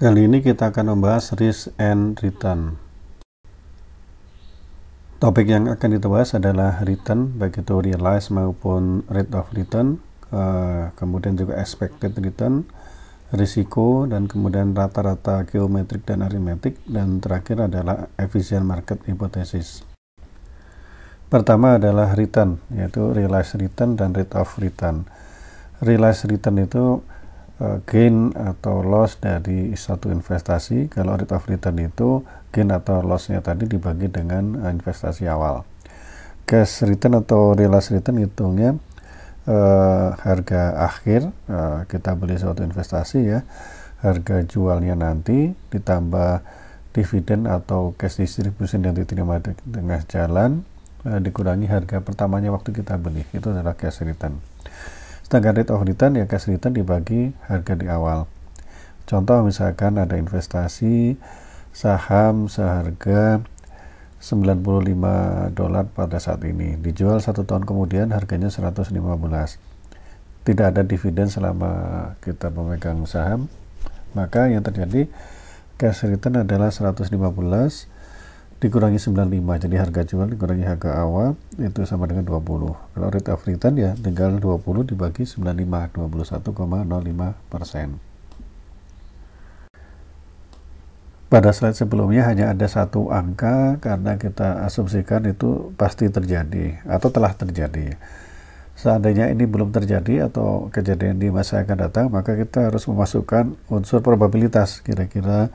Kali ini kita akan membahas risk and return. Topik yang akan kita bahas adalah return, baik itu realized maupun rate of return, kemudian juga expected return, risiko, dan kemudian rata-rata geometrik dan arithmetic, dan terakhir adalah efficient market hypothesis. Pertama adalah return, yaitu realized return dan rate of return. Realized return itu gain atau loss dari suatu investasi. Kalau rate of return itu gain atau lossnya tadi dibagi dengan investasi awal. Cash return atau realized return hitungnya harga akhir kita beli suatu investasi ya, harga jualnya nanti ditambah dividen atau cash distribution yang diterima di tengah jalan dikurangi harga pertamanya waktu kita beli, itu adalah cash return. Sedangkan rate of return ya cash return dibagi harga di awal. Contoh misalkan ada investasi saham seharga $95 pada saat ini, dijual 1 tahun kemudian harganya 115. Tidak ada dividen selama kita memegang saham, maka yang terjadi cash return adalah 115 dikurangi 95, jadi harga jual dikurangi harga awal itu sama dengan 20. Kalau rate of return ya tinggal 20 dibagi 95, 21,05%. Pada slide sebelumnya hanya ada satu angka karena kita asumsikan itu pasti terjadi atau telah terjadi. Seandainya ini belum terjadi atau kejadian di masa akan datang, maka kita harus memasukkan unsur probabilitas, kira-kira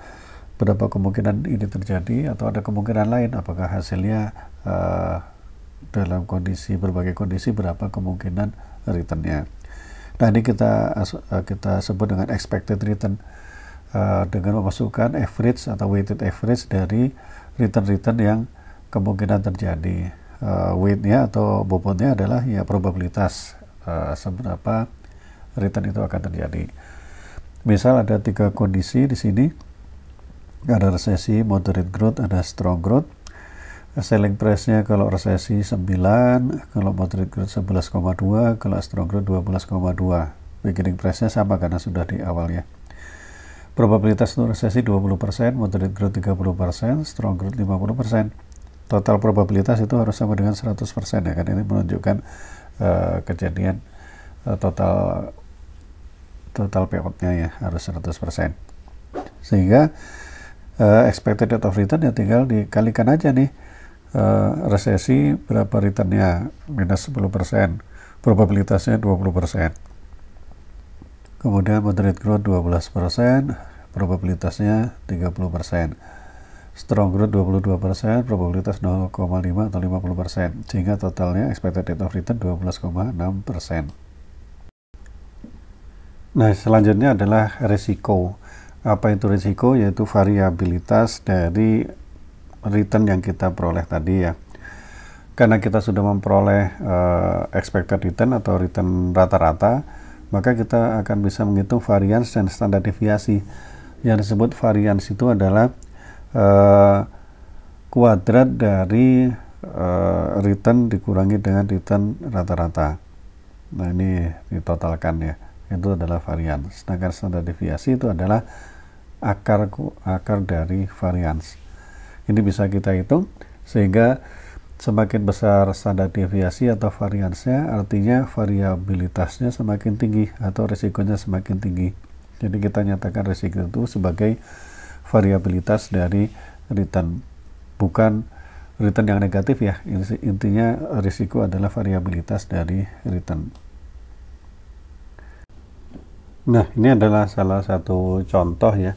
berapa kemungkinan ini terjadi atau ada kemungkinan lain, apakah hasilnya dalam berbagai kondisi berapa kemungkinan returnnya. Nah ini kita sebut dengan expected return dengan memasukkan average atau weighted average dari return yang kemungkinan terjadi. Weightnya atau bobotnya adalah ya probabilitas seberapa return itu akan terjadi. Misal ada 3 kondisi di sini. Ada resesi, moderate growth, ada strong growth. Selling price-nya kalau resesi 9, kalau moderate growth 11,2, kalau strong growth 12,2. Beginning price-nya sama karena sudah di awalnya. Probabilitas untuk resesi 20%, moderate growth 30%, strong growth 50%. Total probabilitas itu harus sama dengan 100% ya, kan ini menunjukkan kejadian total payout-nya ya harus 100%. Sehingga expected rate of return ya tinggal dikalikan aja nih resesi berapa returnnya, minus 10%, probabilitasnya 20%. Kemudian moderate growth 12%, probabilitasnya 30%. Strong growth 22%, probabilitas 0,5 atau 50%, sehingga totalnya expected rate of return 12,6%. Nah selanjutnya adalah risiko. Apa itu risiko? Yaitu variabilitas dari return yang kita peroleh tadi ya. Karena kita sudah memperoleh expected return atau return rata-rata, maka kita akan bisa menghitung variance dan standar deviasi. Yang disebut variance itu adalah kuadrat dari return dikurangi dengan return rata-rata. Nah ini ditotalkan ya, itu adalah variance. Sedangkan standar deviasi itu adalah akar dari variance. Ini bisa kita hitung, sehingga semakin besar standar deviasi atau variance-nya, artinya variabilitasnya semakin tinggi atau risikonya semakin tinggi. Jadi kita nyatakan risiko itu sebagai variabilitas dari return, bukan return yang negatif ya. Intinya risiko adalah variabilitas dari return. Nah ini adalah salah satu contoh ya,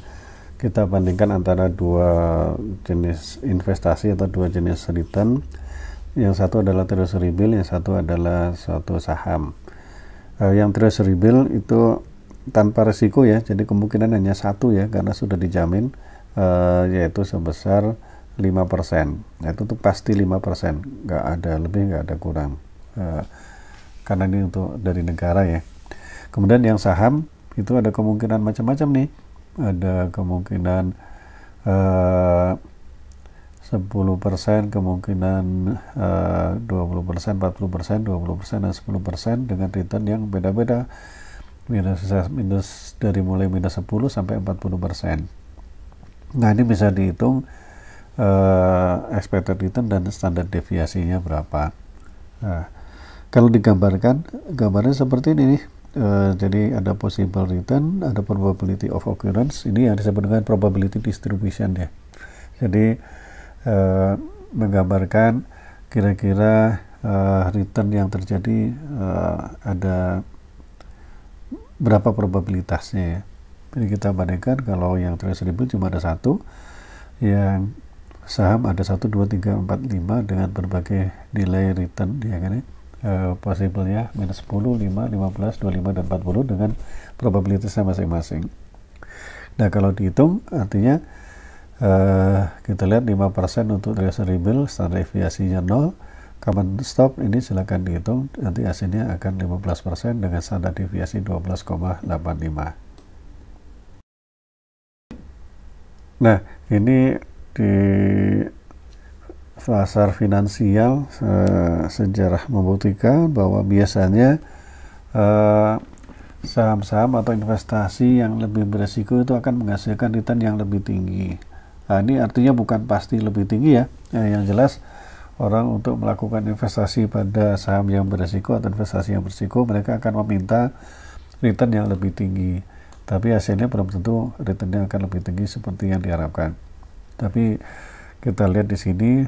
kita bandingkan antara 2 jenis investasi atau 2 jenis return. Yang satu adalah treasury bill, yang satu adalah suatu saham. Yang treasury bill itu tanpa risiko ya, jadi kemungkinan hanya 1 ya, karena sudah dijamin yaitu sebesar 5%. Nah, itu tuh pasti 5%, nggak ada lebih, nggak ada kurang, karena ini untuk dari negara ya. Kemudian yang saham itu ada kemungkinan macam-macam nih, ada kemungkinan 10%, kemungkinan 20%, 40%, 20%, dan 10% dengan return yang beda-beda. minus dari mulai minus 10 sampai 40%. Nah, ini bisa dihitung expected return dan standar deviasinya berapa. Nah, kalau digambarkan, gambarnya seperti ini nih. Jadi ada possible return, ada probability of occurrence. Ini yang disebut dengan probability distribution ya. Jadi menggambarkan kira-kira return yang terjadi ada berapa probabilitasnya ya. Jadi kita bandingkan kalau yang treasuryable cuma ada satu, yang saham ada 1, 2, 3, 4, 5 dengan berbagai nilai return ya kan ya. Possible ya minus 10, 5, 15, 25, dan 40 dengan probabilitasnya masing-masing. Nah, kalau dihitung artinya kita lihat 5% untuk treasuryable, standar deviasinya 0, common stop ini silakan dihitung, nanti hasilnya akan 15% dengan standar deviasi 12,85. Nah, ini di pasar finansial sejarah membuktikan bahwa biasanya saham-saham atau investasi yang lebih beresiko itu akan menghasilkan return yang lebih tinggi. Nah, ini artinya bukan pasti lebih tinggi ya. Yang jelas orang untuk melakukan investasi pada saham yang beresiko atau investasi yang beresiko, mereka akan meminta return yang lebih tinggi. Tapi hasilnya belum tentu returnnya akan lebih tinggi seperti yang diharapkan. Tapi kita lihat di sini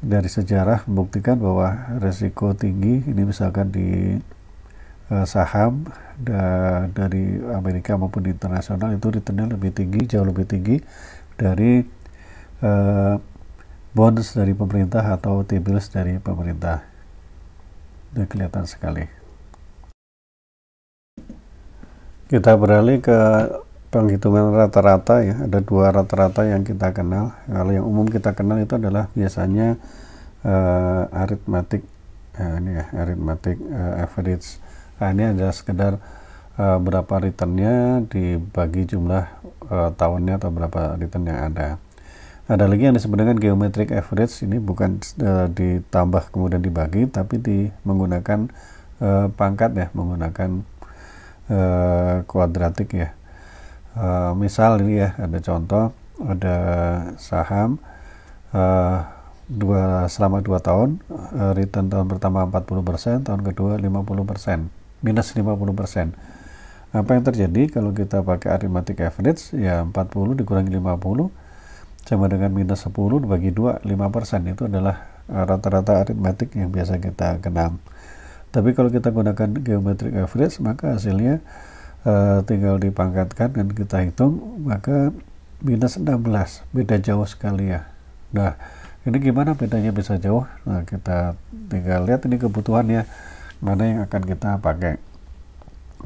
dari sejarah membuktikan bahwa resiko tinggi ini misalkan di saham dari Amerika maupun di internasional itu returnnya lebih tinggi, jauh lebih tinggi dari bonds dari pemerintah atau T-bills dari pemerintah. Ini kelihatan sekali. Kita beralih ke penghitungan rata-rata ya. Ada dua rata-rata yang kita kenal. Kalau yang umum kita kenal itu adalah biasanya arithmetic average. Nah, ini adalah sekedar berapa returnnya dibagi jumlah tahunnya atau berapa return yang ada. Ada lagi yang disebut dengan geometric average. Ini bukan ditambah kemudian dibagi, tapi menggunakan pangkat ya, menggunakan kuadratik ya. Misal ini ya, ada contoh, ada saham selama 2 tahun, return tahun pertama 40%, tahun kedua 50%, minus 50%. Apa yang terjadi kalau kita pakai arithmetic average? Ya 40 dikurangi 50 sama dengan minus 10 dibagi 2, 5%. Itu adalah rata-rata arithmetic yang biasa kita kenal. Tapi kalau kita gunakan geometric average, maka hasilnya tinggal dipangkatkan dan kita hitung, maka minus 16, beda jauh sekali ya. Nah, ini gimana bedanya bisa jauh? Nah, kita tinggal lihat ini kebutuhannya, mana yang akan kita pakai.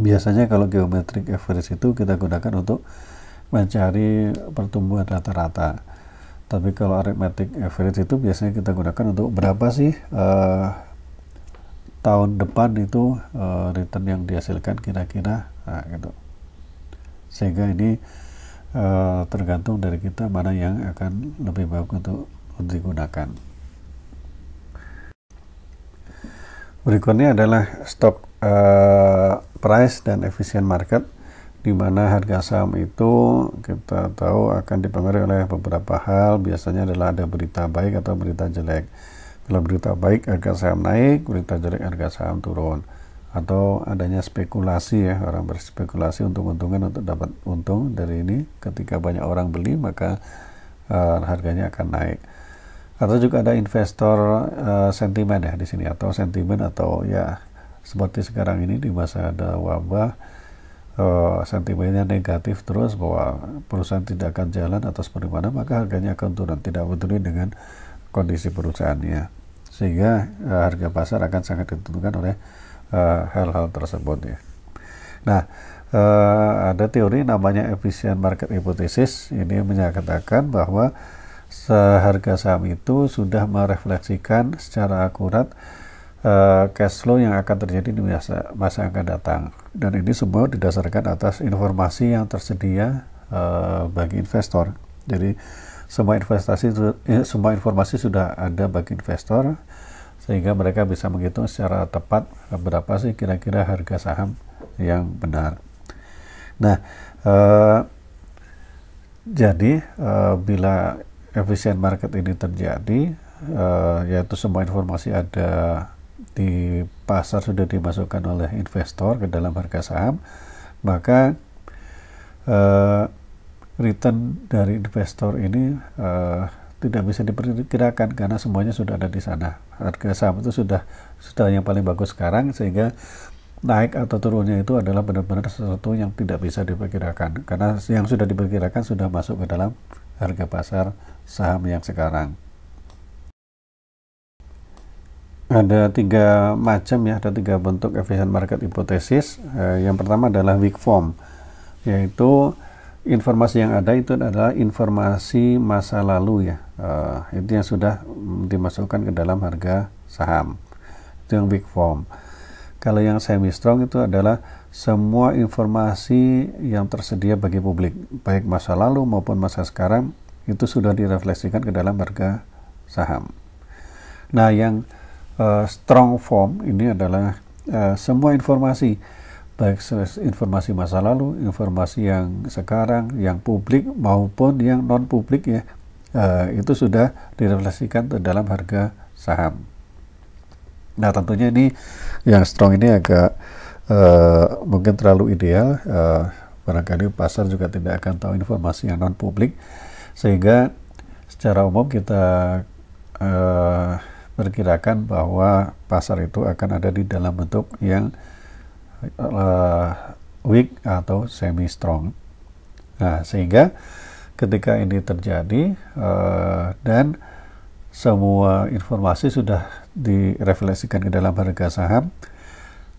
Biasanya kalau geometric average itu kita gunakan untuk mencari pertumbuhan rata-rata. Tapi kalau arithmetic average itu biasanya kita gunakan untuk berapa sih tahun depan itu return yang dihasilkan kira-kira, nah, gitu. Sehingga ini tergantung dari kita mana yang akan lebih baik untuk digunakan. Berikutnya adalah stock price dan efficient market, di mana harga saham itu kita tahu akan dipengaruhi oleh beberapa hal. Biasanya adalah ada berita baik atau berita jelek. Kalau berita baik, harga saham naik, berita jelek, harga saham turun. Atau adanya spekulasi ya, orang berspekulasi untung-untungan untuk dapat untung dari ini. Ketika banyak orang beli, maka harganya akan naik. Atau juga ada investor sentimen ya di sini, atau sentimen, atau ya seperti sekarang ini di masa ada wabah, sentimennya negatif terus bahwa perusahaan tidak akan jalan atau seperti mana, maka harganya akan turun, tidak peduli dengan kondisi perusahaannya, sehingga harga pasar akan sangat ditentukan oleh hal-hal tersebut ya. Nah, ada teori namanya efficient market hypothesis. Ini menyatakan bahwa harga saham itu sudah merefleksikan secara akurat cash flow yang akan terjadi di masa akan datang, dan ini semua didasarkan atas informasi yang tersedia bagi investor. Jadi semua informasi sudah ada bagi investor, sehingga mereka bisa menghitung secara tepat berapa sih kira-kira harga saham yang benar. Nah, jadi bila efisien market ini terjadi, yaitu semua informasi ada di pasar sudah dimasukkan oleh investor ke dalam harga saham, maka return dari investor ini tidak bisa diperkirakan karena semuanya sudah ada di sana. Harga saham itu sudah yang paling bagus sekarang, sehingga naik atau turunnya itu adalah benar-benar sesuatu yang tidak bisa diperkirakan karena yang sudah diperkirakan sudah masuk ke dalam harga pasar saham yang sekarang. Ada 3 macam ya, ada 3 bentuk efficient market hypothesis. Yang pertama adalah weak form, yaitu informasi yang ada itu adalah informasi masa lalu ya, itu yang sudah dimasukkan ke dalam harga saham, itu yang weak form. Kalau yang semi strong itu adalah semua informasi yang tersedia bagi publik, baik masa lalu maupun masa sekarang, itu sudah direfleksikan ke dalam harga saham. Nah, yang strong form ini adalah semua informasi, baik informasi masa lalu, informasi yang sekarang, yang publik maupun yang non publik ya, itu sudah direfleksikan ke dalam harga saham. Nah, tentunya ini yang strong ini agak mungkin terlalu ideal, barangkali pasar juga tidak akan tahu informasi yang non publik, sehingga secara umum kita perkirakan bahwa pasar itu akan ada di dalam bentuk yang weak atau semi strong. Nah, sehingga ketika ini terjadi dan semua informasi sudah direfleksikan ke dalam harga saham,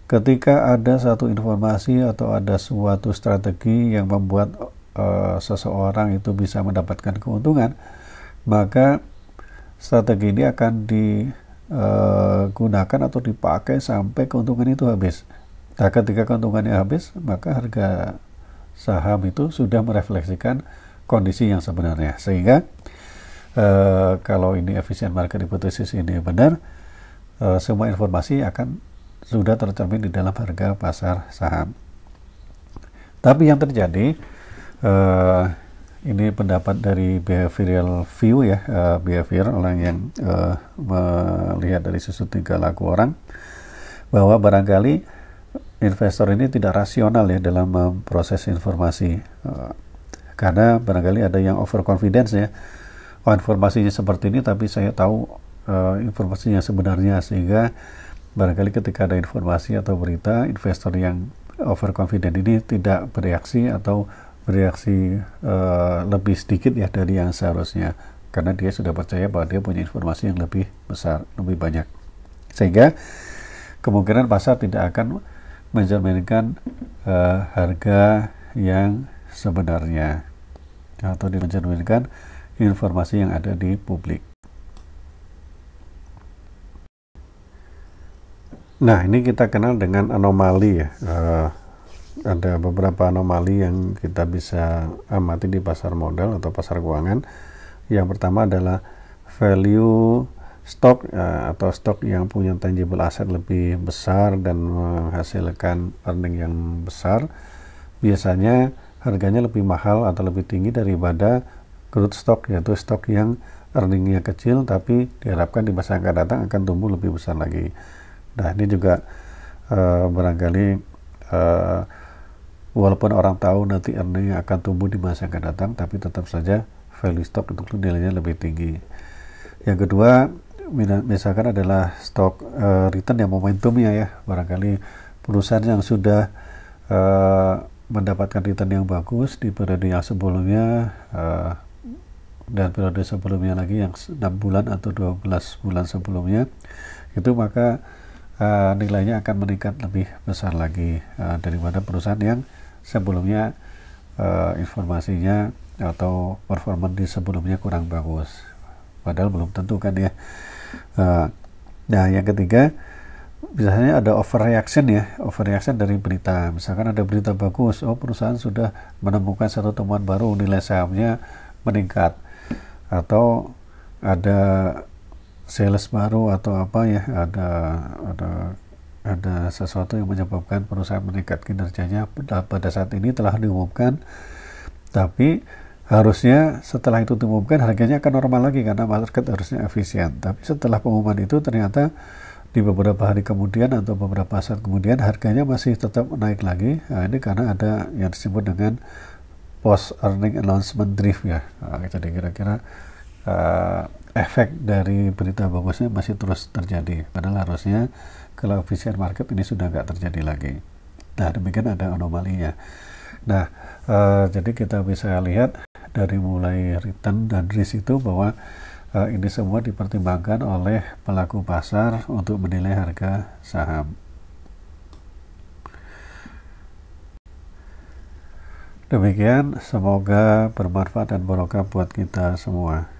ketika ada satu informasi atau ada suatu strategi yang membuat seseorang itu bisa mendapatkan keuntungan, maka strategi ini akan digunakan atau dipakai sampai keuntungan itu habis. Nah, ketika keuntungannya habis, maka harga saham itu sudah merefleksikan kondisi yang sebenarnya, sehingga kalau ini efisien market hypothesis ini benar, semua informasi akan sudah tercermin di dalam harga pasar saham. Tapi yang terjadi, ini pendapat dari behavioral view ya, behavior orang yang melihat dari sudut tingkah laku orang, bahwa barangkali investor ini tidak rasional ya dalam memproses informasi, karena barangkali ada yang overconfidence ya. Informasinya seperti ini tapi saya tahu informasinya sebenarnya, sehingga barangkali ketika ada informasi atau berita, investor yang overconfident ini tidak bereaksi atau bereaksi lebih sedikit ya dari yang seharusnya, karena dia sudah percaya bahwa dia punya informasi yang lebih besar, lebih banyak, sehingga kemungkinan pasar tidak akan mencerminkan harga yang sebenarnya atau mencerminkan informasi yang ada di publik. Nah, ini kita kenal dengan anomali ya. Ada beberapa anomali yang kita bisa amati di pasar modal atau pasar keuangan. Yang pertama adalah value stock atau stok yang punya tangible asset lebih besar dan menghasilkan earning yang besar. Biasanya harganya lebih mahal atau lebih tinggi daripada growth stock, yaitu stok yang earningnya kecil tapi diharapkan di masa yang akan datang akan tumbuh lebih besar lagi. Nah, ini juga barangkali walaupun orang tahu nanti earning akan tumbuh di masa yang akan datang, tapi tetap saja value stock itu nilainya lebih tinggi. Yang kedua, misalkan adalah stok return yang momentumnya ya, barangkali perusahaan yang sudah mendapatkan return yang bagus di periode yang sebelumnya dan periode sebelumnya lagi yang 6 bulan atau 12 bulan sebelumnya, itu maka nilainya akan meningkat lebih besar lagi daripada perusahaan yang sebelumnya informasinya atau performa di sebelumnya kurang bagus, padahal belum tentu kan ya. Nah, yang ketiga, biasanya ada overreaction ya, overreaction dari berita. Misalkan ada berita bagus, perusahaan sudah menemukan satu temuan baru, nilai sahamnya meningkat, atau ada sales baru atau apa ya, ada sesuatu yang menyebabkan perusahaan meningkat kinerjanya pada saat ini telah diumumkan, tapi harusnya setelah itu diumumkan harganya akan normal lagi karena market harusnya efisien. Tapi setelah pengumuman itu ternyata di beberapa hari kemudian atau beberapa saat kemudian harganya masih tetap naik lagi. Nah, ini karena ada yang disebut dengan post earning announcement drift ya. Nah, jadi kira-kira efek dari berita bagusnya masih terus terjadi. Padahal harusnya kalau efisien market ini sudah nggak terjadi lagi. Nah, demikian ada anomalinya. Nah, jadi kita bisa lihat dari mulai return dan risk itu bahwa ini semua dipertimbangkan oleh pelaku pasar untuk menilai harga saham. Demikian, semoga bermanfaat dan barokah buat kita semua.